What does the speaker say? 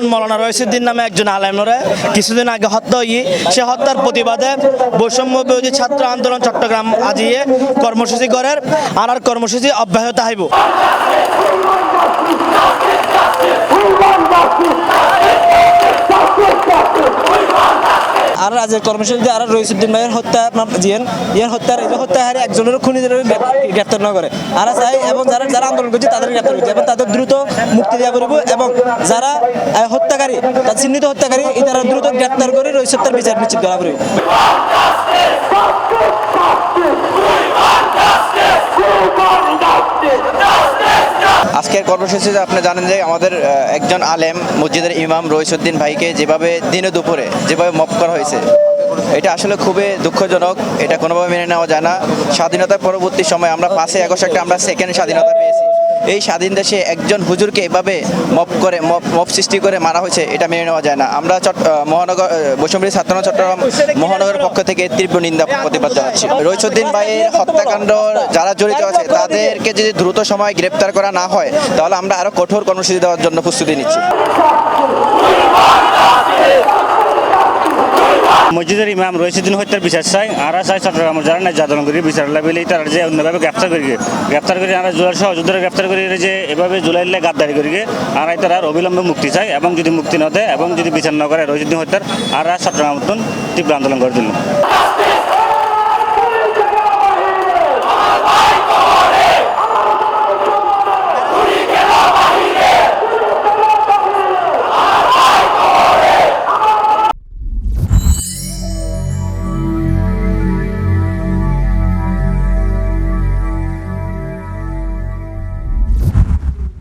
কারণ মৌলানা রইসুদ্দিন নামে একজন আলেমরে কিছুদিন আগে হত্যা হয়ে সে হত্যার প্রতিবাদে বৈষম্য বিরোধী ছাত্র আন্দোলন চট্টগ্রাম আজিয়ে কর্মসূচি করার আর কর্মসূচি অব্যাহত হইব। আর আজের কর্মসূচিতে আর রইসুদ্দিন ভাইয়ের হত্যা আপনার ইয়ার হত্যা হারে একজনের খুনিদের গ্রেপ্তার না করে আর চাই এবং যারা যারা আন্দোলন করছে তাদের গ্রেপ্তার করছে এবং তাদের দ্রুত মুক্তি দেওয়া করব এবং যারা হত্যাকারী তার চিহ্নিত হত্যাকারী তারা দ্রুত গ্রেপ্তার করে রইসুদ্দিনের বিচার নিশ্চিত করা করবে। আজকের কর্মসূচিতে আপনি জানেন যে আমাদের একজন আলেম মসজিদের ইমাম রইসুদ্দিন ভাইকে যেভাবে দিনে দুপুরে যেভাবে মপ করা হয়েছে এটা আসলে খুবই দুঃখজনক। এটা কোনোভাবে মেনে নেওয়া যায় না। স্বাধীনতার পরবর্তী সময় আমরা 5 আগস্ট একটা আমরা সেকেন্ড স্বাধীনতা পেয়েছি। এই স্বাধীন দেশে একজন হুজুরকে এভাবে মপ সৃষ্টি করে মারা হয়েছে, এটা মেনে নেওয়া যায় না। আমরা মহানগর বৈষম্যবিরোধী ছাত্র চট্টগ্রাম মহানগরের পক্ষ থেকে তীব্র নিন্দা প্রতিবাদ জানাচ্ছি। রইসুদ্দিন ভাইয়ের হত্যাকাণ্ড যারা জড়িত আছে তাদেরকে যদি দ্রুত সময় গ্রেপ্তার করা না হয় তাহলে আমরা আরো কঠোর কর্মসূচি দেওয়ার জন্য প্রস্তুতি নিচ্ছি। মসজিদের ইমাম রইসুদ্দিন হত্যার বিচার চাই আর চাই চট্টগ্রামের যারা ন্যায্য আন্দোলন করি বিচার লাভিলে তারা যে অন্যভাবে গ্রেপ্তার করি আমরা জুলাইয়ের সহযোদ্ধারা গ্রেপ্তার করি যে এভাবে জুলাইলে গাদ্দারি করি আর তারা অবিলম্বে মুক্তি চাই এবং যদি মুক্তি না দেয় এবং যদি বিচার না করে রইসুদ্দিন হত্যার আর চট্টগ্রাম তীব্র আন্দোলন করে দিল।